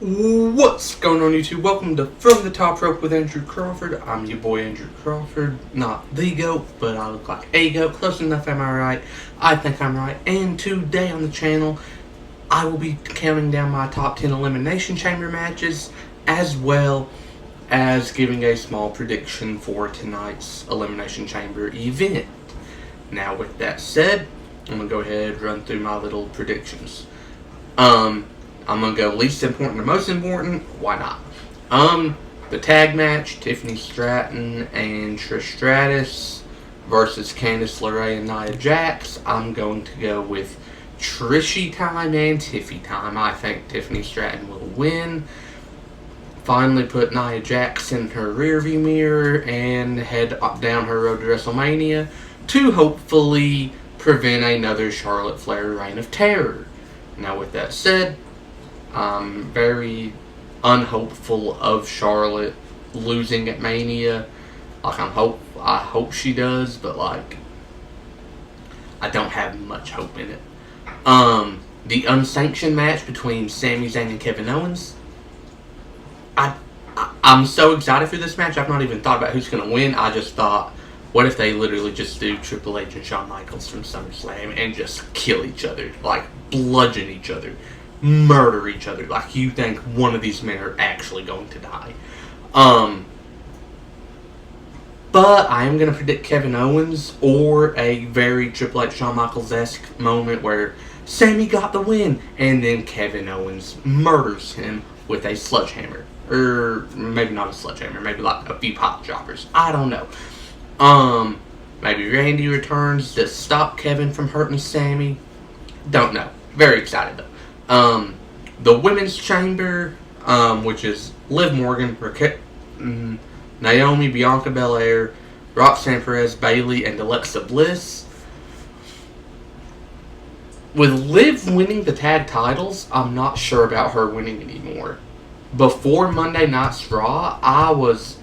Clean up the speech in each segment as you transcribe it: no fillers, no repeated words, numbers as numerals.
What's going on, YouTube? Welcome to From the Top Rope with Andrew Crawford. I'm your boy Andrew Crawford. Not the GOAT, but I look like a GOAT. Close enough, am I right? I think I'm right. And today on the channel, I will be counting down my top 10 Elimination Chamber matches, as well as giving a small prediction for tonight's Elimination Chamber event. Now, with that said, I'm going to go ahead and run through my little predictions. I'm going to go least important to most important. Why not? The tag match, Tiffany Stratton and Trish Stratus versus Candice LeRae and Nia Jax. I'm going to go with Trishy time and Tiffy time. I think Tiffany Stratton will win. Finally put Nia Jax in her rearview mirror and head up down her road to WrestleMania to hopefully prevent another Charlotte Flair reign of terror. Now, with that said, I'm very unhopeful of Charlotte losing at Mania. I hope she does, but I don't have much hope in it. The unsanctioned match between Sami Zayn and Kevin Owens. I'm so excited for this match. I've not even thought about who's going to win. I just thought, what if they literally just do Triple H and Shawn Michaels from SummerSlam and just kill each other, bludgeon each other, murder each other, you think one of these men are actually going to die. But I am going to predict Kevin Owens, or a very Triple H Shawn Michaels-esque moment where Sami got the win and then Kevin Owens murders him with a sledgehammer. Or maybe not a sledgehammer, maybe a few pot choppers. I don't know. Maybe Randy returns to stop Kevin from hurting Sami. Don't know. Very excited though. The Women's Chamber, which is Liv Morgan, Naomi, Bianca Belair, Roxanne Perez, Bayley, and Alexa Bliss. With Liv winning the tag titles, I'm not sure about her winning anymore. Before Monday Night's Raw, I was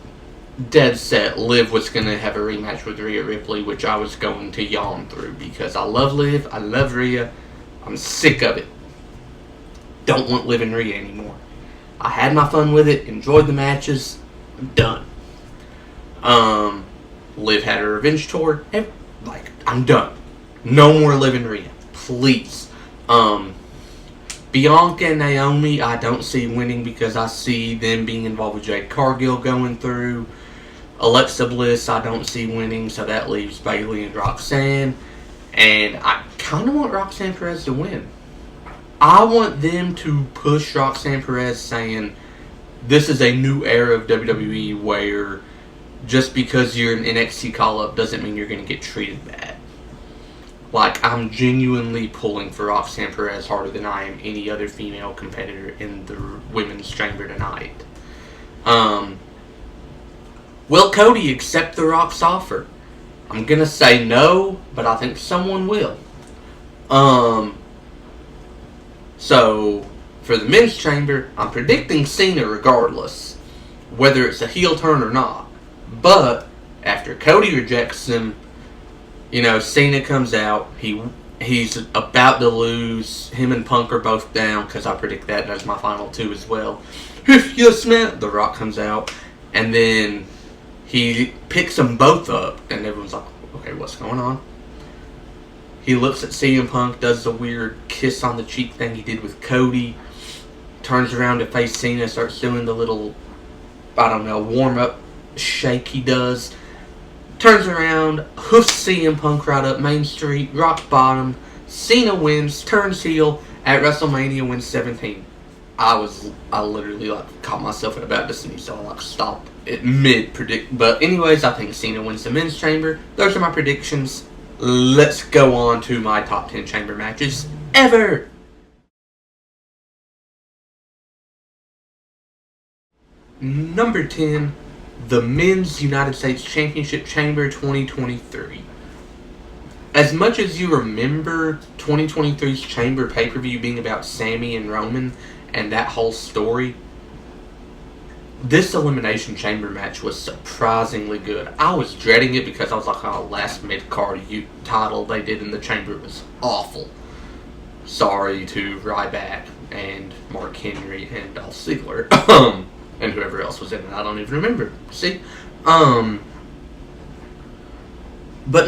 dead set Liv was going to have a rematch with Rhea Ripley, which I was going to yawn through because I love Liv, I love Rhea, I'm sick of it. Don't want Liv and Rhea anymore. I had my fun with it, enjoyed the matches, I'm done. Liv had her revenge tour, I'm done. No more Liv and Rhea, please. Bianca and Naomi, I don't see winning because I see them being involved with Jade Cargill going through. Alexa Bliss, I don't see winning, so that leaves Bayley and Roxanne. And I kind of want Roxanne Perez to win. I want them to push Roxanne Perez, saying this is a new era of WWE where just because you're an NXT call-up doesn't mean you're going to get treated bad. I'm genuinely pulling for Roxanne Perez harder than I am any other female competitor in the Women's Chamber tonight. Will Cody accept The Rock's offer? I'm going to say no, but I think someone will. So, for the Men's Chamber, I'm predicting Cena regardless, whether it's a heel turn or not. But, after Cody rejects him, Cena comes out, he's about to lose, him and Punk are both down, because I predict that as my final two as well. If you smell, The Rock comes out, and then he picks them both up, and everyone's like, okay, what's going on? He looks at CM Punk, does the weird kiss on the cheek thing he did with Cody, turns around to face Cena, starts doing the little, warm-up shake he does, turns around, hoofs CM Punk right up Main Street, rock bottom, Cena wins, turns heel at WrestleMania, wins 17. I literally caught myself at about to sneeze, so I stopped at mid-predict. But anyways, I think Cena wins the Men's Chamber. Those are my predictions. Let's go on to my top 10 Chamber matches ever. Number 10, the Men's United States Championship Chamber 2023. As much as you remember 2023's Chamber pay-per-view being about Sami and Roman and that whole story, this Elimination Chamber match was surprisingly good. I was dreading it because I was like, oh, last mid-card title they did in the Chamber was awful. Sorry to Ryback, and Mark Henry and Dolph Ziggler. And whoever else was in it, I don't even remember. See? But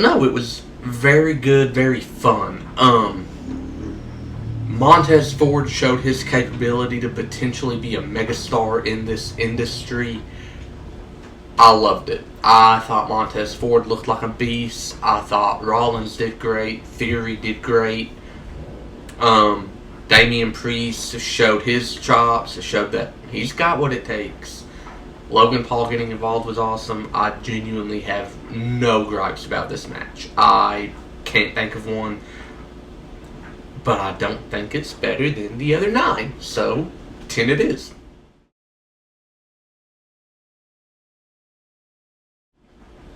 no, it was very good, very fun. Montez Ford showed his capability to potentially be a megastar in this industry. I loved it. I thought Montez Ford looked like a beast. I thought Rollins did great. Theory did great. Damian Priest showed his chops. It showed that he's got what it takes. Logan Paul getting involved was awesome. I genuinely have no gripes about this match. I can't think of one. But I don't think it's better than the other 9. So, 10 it is.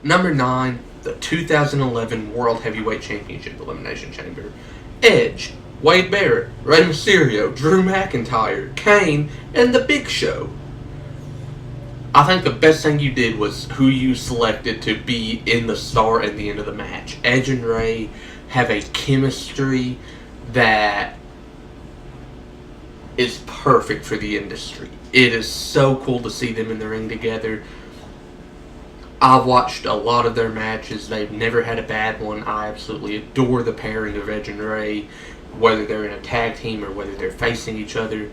Number 9, the 2011 World Heavyweight Championship Elimination Chamber. Edge, Wade Barrett, Rey Mysterio, Drew McIntyre, Kane, and The Big Show. I think the best thing you did was who you selected to be in the start and the end of the match. Edge and Rey have a chemistry that is perfect for the industry. It is so cool to see them in the ring together. I've watched a lot of their matches. They've never had a bad one. I absolutely adore the pairing of Edge and Rey, whether they're in a tag team or whether they're facing each other.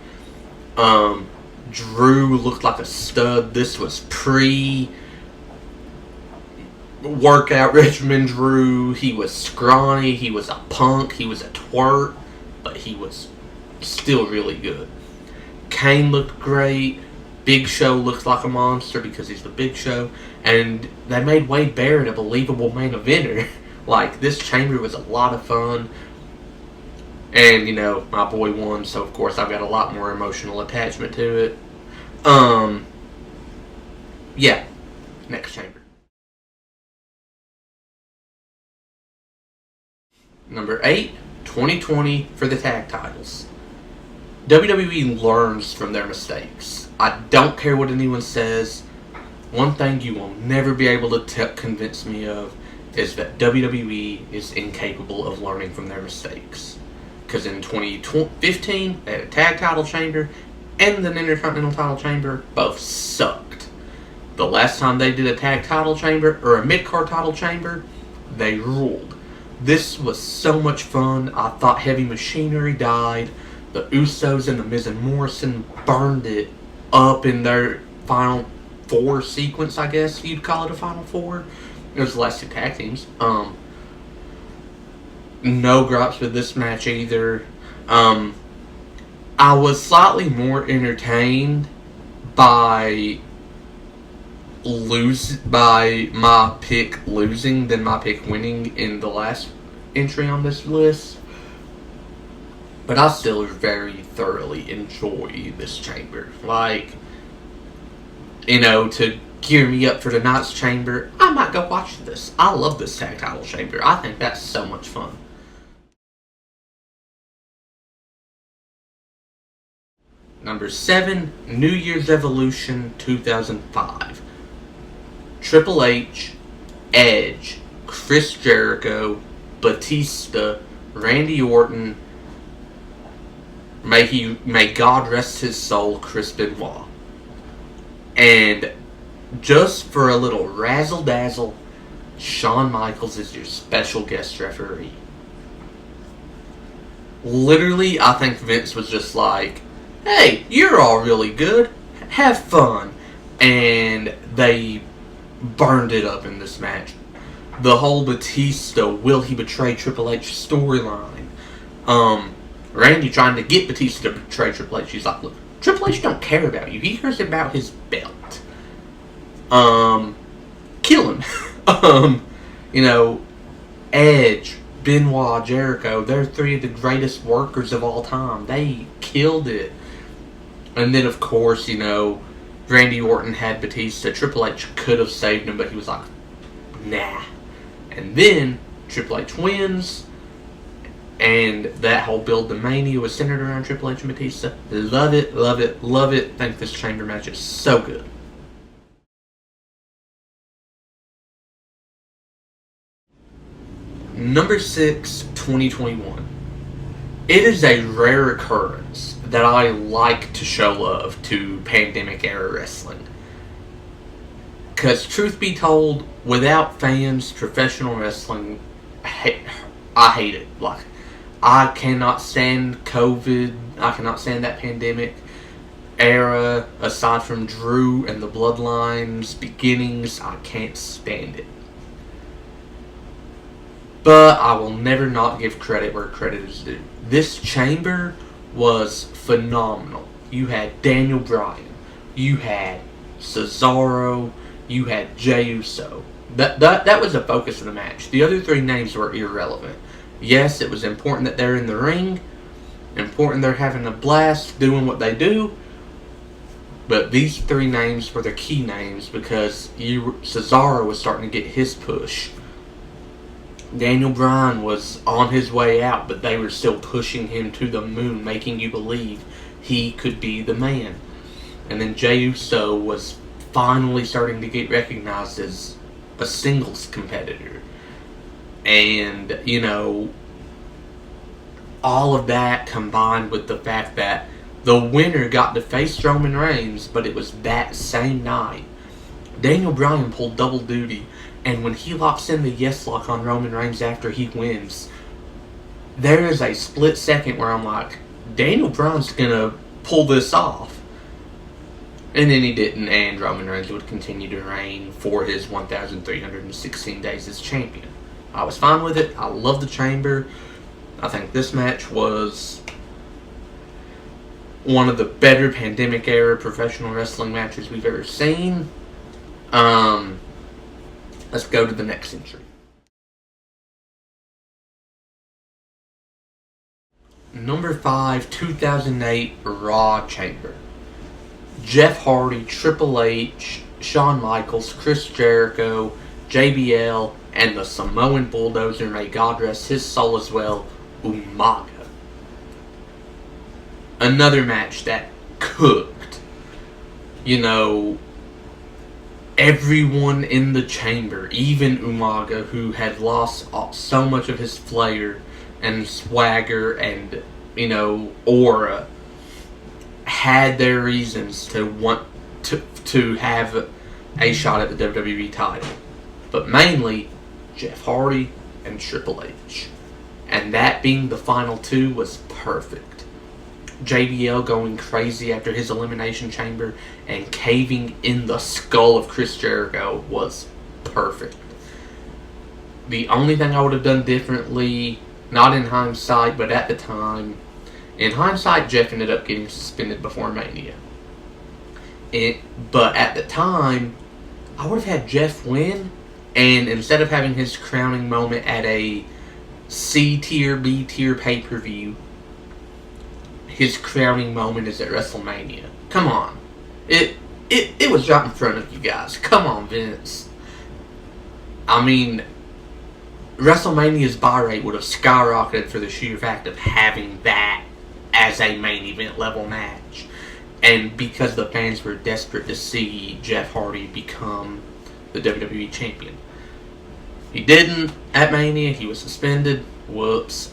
Drew looked like a stud. This was pre-workout regimen Drew. He was scrawny. He was a punk. He was a twerp. But he was still really good. Kane looked great. Big Show looks like a monster because he's the Big Show. And they made Wade Barrett a believable main eventer. Like, this chamber was a lot of fun. And, you know, my boy won, so of course I've got a lot more emotional attachment to it. Yeah. Next chamber. Number 8, 2020 for the tag titles. WWE learns from their mistakes. I don't care what anyone says. One thing you will never be able to convince me of is that WWE is incapable of learning from their mistakes. Because in 2015, they had a tag title chamber and an intercontinental title chamber. Both sucked. The last time they did a tag title chamber or a mid-card title chamber, they ruled. This was so much fun. I thought Heavy Machinery died. The Usos and the Miz and Morrison burned it up in their Final Four sequence, I guess you'd call it a Final Four. It was the last 2 tag teams. No gripes with this match either. I was slightly more entertained by my pick losing than my pick winning in the last entry on this list. But I still very thoroughly enjoy this chamber. Like, you know, to gear me up for tonight's chamber, I might go watch this. I love this tag title chamber. I think that's so much fun. Number 7, New Year's Evolution 2005. Triple H, Edge, Chris Jericho, Batista, Randy Orton, may God rest his soul, Chris Benoit. And just for a little razzle-dazzle, Shawn Michaels is your special guest referee. Literally, I think Vince was just like, hey, you're all really good. Have fun. And they burned it up in this match. The whole Batista, will he betray Triple H storyline. Randy trying to get Batista to betray Triple H. He's like, look, Triple H don't care about you. He cares about his belt. Kill him. You know, Edge, Benoit, Jericho, they're 3 of the greatest workers of all time. They killed it. And then, of course, you know, Randy Orton had Batista. Triple H could have saved him, but he was like, nah. And then Triple H wins, and that whole build to Mania was centered around Triple H and Batista. Love it, love it, love it. Think this chamber match is so good. Number 6, 2021. It is a rare occurrence that I like to show love to pandemic era wrestling. Because truth be told, without fans, professional wrestling, I hate it. Like, I cannot stand COVID. I cannot stand that pandemic era. Aside from Drew and the Bloodlines beginnings, I can't stand it. But I will never not give credit where credit is due. This chamber was phenomenal. You had Daniel Bryan. You had Cesaro. You had Jey Uso. That was the focus of the match. The other three names were irrelevant. Yes, it was important that they're in the ring. Important they're having a blast doing what they do. But these three names were the key names because Cesaro was starting to get his push. Daniel Bryan was on his way out, but they were still pushing him to the moon, making you believe he could be the man. And then Jey Uso was finally starting to get recognized as a singles competitor. And, all of that combined with the fact that the winner got to face Roman Reigns, but it was that same night. Daniel Bryan pulled double duty, and when he locks in the yes lock on Roman Reigns after he wins, there is a split second where I'm like, Daniel Bryan's gonna pull this off. And then he didn't, and Roman Reigns would continue to reign for his 1,316 days as champion. I was fine with it. I love the chamber. I think this match was one of the better pandemic era professional wrestling matches we've ever seen. Let's go to the next entry. Number 5, 2008 Raw Chamber. Jeff Hardy, Triple H, Shawn Michaels, Chris Jericho, JBL, and the Samoan Bulldozer, may God rest his soul as well, Umaga. Another match that cooked. Everyone in the chamber, even Umaga, who had lost so much of his flair and swagger and, aura, had their reasons to want to have a shot at the WWE title. But mainly, Jeff Hardy and Triple H. And that being the final two was perfect. JBL going crazy after his Elimination Chamber and caving in the skull of Chris Jericho was perfect. The only thing I would have done differently, not in hindsight, but at the time, in hindsight, Jeff ended up getting suspended before Mania. But at the time, I would have had Jeff win, and instead of having his crowning moment at a C tier, B tier pay-per-view, his crowning moment is at WrestleMania. Come on. It was right in front of you guys. Come on, Vince. I mean, WrestleMania's buy rate would have skyrocketed for the sheer fact of having that as a main event level match. And because the fans were desperate to see Jeff Hardy become the WWE Champion. He didn't at Mania. He was suspended. Whoops.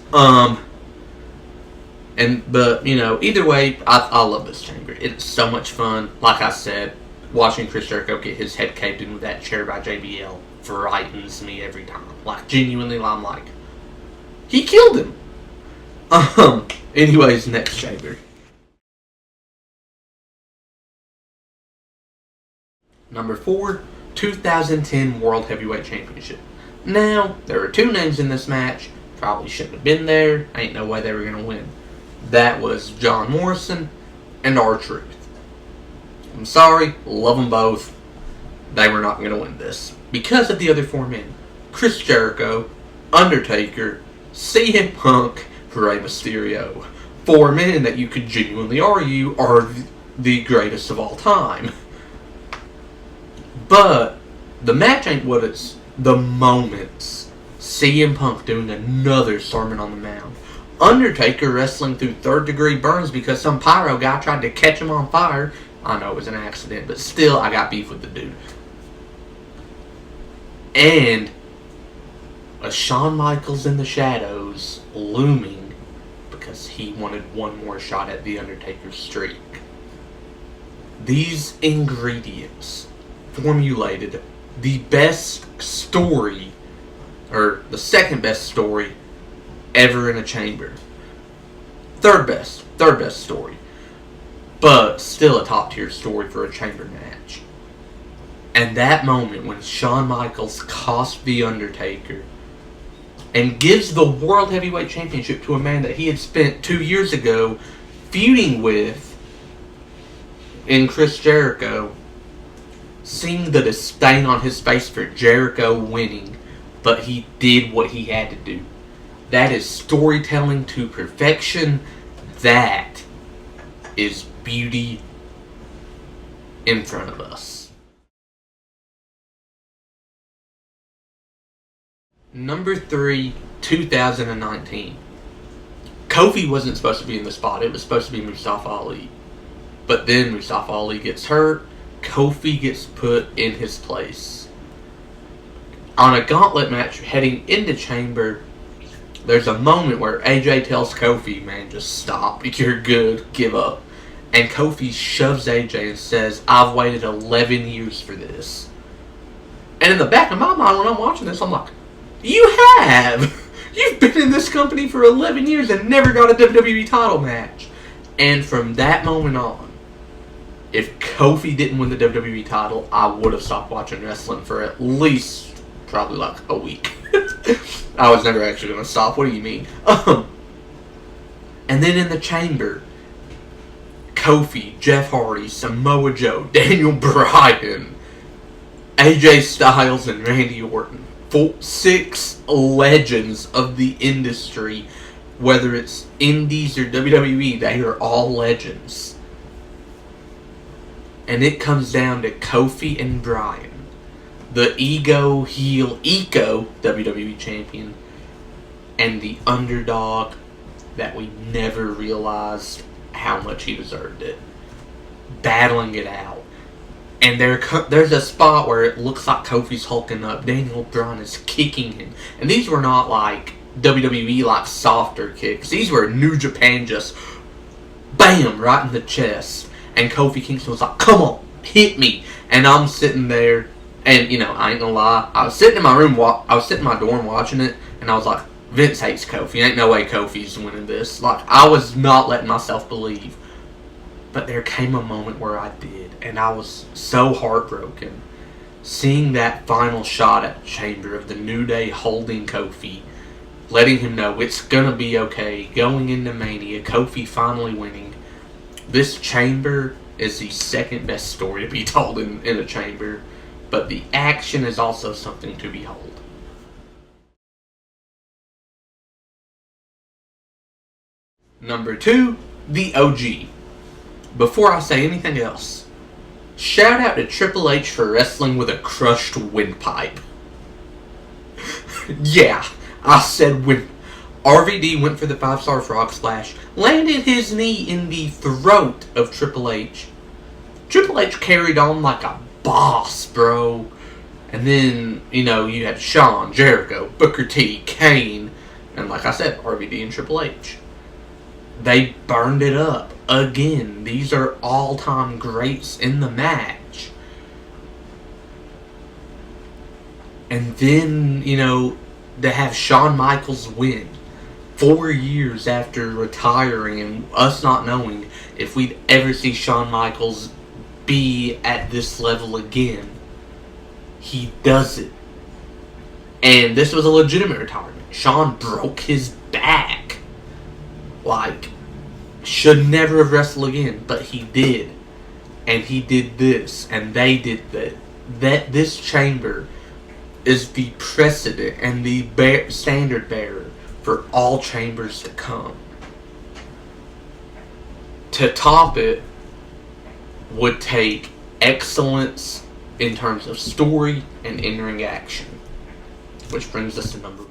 But either way, I love this chamber. It's so much fun. Like I said, watching Chris Jericho get his head caved in with that chair by JBL frightens me every time. Like, genuinely, I'm like, he killed him. Anyways, next chamber. Number 4, 2010 World Heavyweight Championship. Now, there were two names in this match. Probably shouldn't have been there. Ain't no way they were going to win. That was John Morrison and R-Truth. I'm sorry, love them both. They were not going to win this. Because of the other four men. Chris Jericho, Undertaker, CM Punk, Rey Mysterio. Four men that you could genuinely argue are the greatest of all time. But the match ain't what it's. The moments. CM Punk doing another Sermon on the Mount. Undertaker wrestling through third-degree burns because some pyro guy tried to catch him on fire. I know it was an accident, but still, I got beef with the dude. And a Shawn Michaels in the shadows looming because he wanted one more shot at The Undertaker's streak. These ingredients formulated the best story, or the second best story ever in a chamber. Third best story. But still a top tier story for a chamber match. And that moment when Shawn Michaels cost The Undertaker and gives the World Heavyweight Championship to a man that he had spent 2 years ago feuding with in Chris Jericho, seeing the disdain on his face for Jericho winning, but he did what he had to do. That is storytelling to perfection. That is beauty in front of us. Number 3, 2019. Kofi wasn't supposed to be in the spot. It was supposed to be Mustafa Ali. But then Mustafa Ali gets hurt. Kofi gets put in his place. On a gauntlet match heading into Chamber, there's a moment where AJ tells Kofi, man, just stop. You're good. Give up. And Kofi shoves AJ and says, I've waited 11 years for this. And in the back of my mind when I'm watching this, I'm like, you have! You've been in this company for 11 years and never got a WWE title match. And from that moment on, if Kofi didn't win the WWE title, I would have stopped watching wrestling for at least probably like a week. I was never actually going to stop. What do you mean? And then in the Chamber, Kofi, Jeff Hardy, Samoa Joe, Daniel Bryan, AJ Styles, and Randy Orton. 6 legends of the industry, whether it's Indies or WWE, they are all legends. And it comes down to Kofi and Bryan, the ego heel Eco WWE champion, and the underdog that we never realized how much he deserved it, battling it out. And there's a spot where it looks like Kofi's hulking up. Daniel Bryan is kicking him. And these were not like WWE like softer kicks. These were New Japan just bam right in the chest. And Kofi Kingston was like, come on, hit me. And I'm sitting there, and you know, I ain't gonna lie, I was sitting in my room, I was sitting in my dorm watching it, and I was like, Vince hates Kofi. Ain't no way Kofi's winning this. Like, I was not letting myself believe. But there came a moment where I did, and I was so heartbroken. Seeing that final shot at Chamber of the New Day holding Kofi, letting him know it's gonna be okay, going into Mania, Kofi finally winning. This Chamber is the second best story to be told in a Chamber, but the action is also something to behold. Number 2, the OG. Before I say anything else, shout out to Triple H for wrestling with a crushed windpipe. Yeah, I said when RVD went for the 5-star frog splash, landed his knee in the throat of Triple H. Triple H carried on like a boss, bro. And then, you know, you had Shawn, Jericho, Booker T, Kane, and like I said, RVD and Triple H. They burned it up again. These are all-time greats in the match. And then, you know, to have Shawn Michaels win 4 years after retiring and us not knowing if we'd ever see Shawn Michaels be at this level again. He does it. And this was a legitimate retirement. Shawn broke his back. Like, should never have wrestled again, but he did. And he did this, and they did that. That this Chamber is the precedent and the standard bearer for all Chambers to come. To top it would take excellence in terms of story and in-ring action. Which brings us to number 1.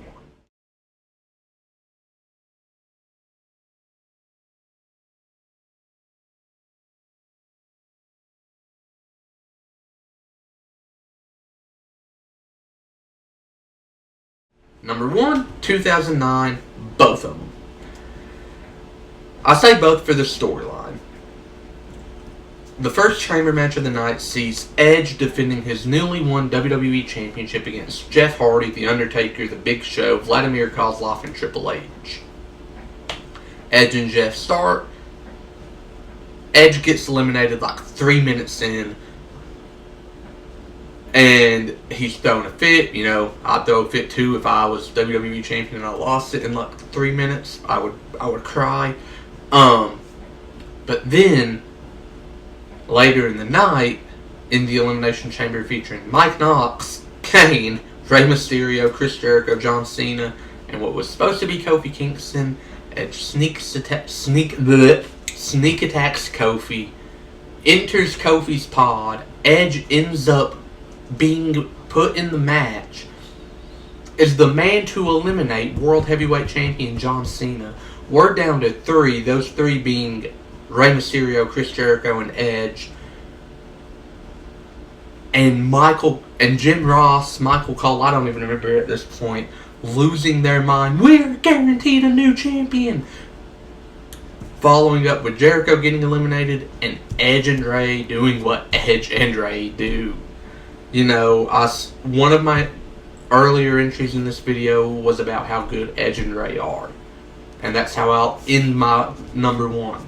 Number 1, 2009, both of them. I say both for the storyline. The first Chamber match of the night sees Edge defending his newly won WWE Championship against Jeff Hardy, The Undertaker, The Big Show, Vladimir Kozlov, and Triple H. Edge and Jeff start. Edge gets eliminated like 3 minutes in. And he's throwing a fit. You know, I'd throw a fit too if I was WWE Champion and I lost it in like 3 minutes. I would cry. But then, later in the night, in the Elimination Chamber featuring Mike Knox, Kane, Rey Mysterio, Chris Jericho, John Cena, and what was supposed to be Kofi Kingston, Edge sneak attacks Kofi, enters Kofi's pod, Edge ends up being put in the match, is the man to eliminate World Heavyweight Champion John Cena. We're down to 3, those 3 being Rey Mysterio, Chris Jericho, and Edge. And Jim Ross, Michael Cole, I don't even remember at this point, losing their mind. We're guaranteed a new champion. Following up with Jericho getting eliminated and Edge and Rey doing what Edge and Rey do. You know, one of my earlier entries in this video was about how good Edge and Rey are. And that's how I'll end my number 1.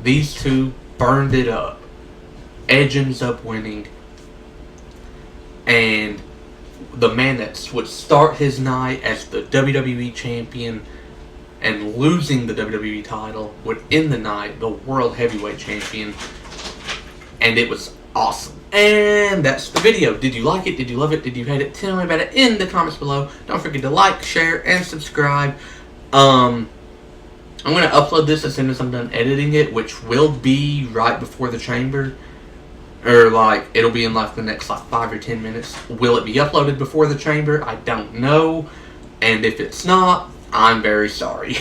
These two burned it up. Edge ends up winning. And the man that would start his night as the WWE Champion and losing the WWE title would end the night the World Heavyweight Champion. And it was awesome. And that's the video. Did you like it? Did you love it? Did you hate it? Tell me about it in the comments below. Don't forget to like, share, and subscribe. I'm going to upload this as soon as I'm done editing it, which will be right before the Chamber. Or, like, it'll be in, like, the next, like, 5 or 10 minutes. Will it be uploaded before the Chamber? I don't know. And if it's not, I'm very sorry.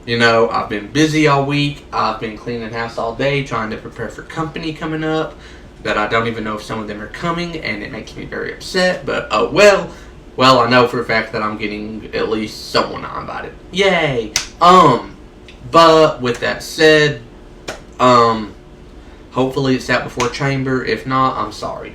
You know, I've been busy all week. I've been cleaning house all day, trying to prepare for company coming up. That I don't even know if some of them are coming, and it makes me very upset. But, oh, well. Well, I know for a fact that I'm getting at least someone invited. Yay! But with that said, hopefully it's out before Chamber. If not, I'm sorry.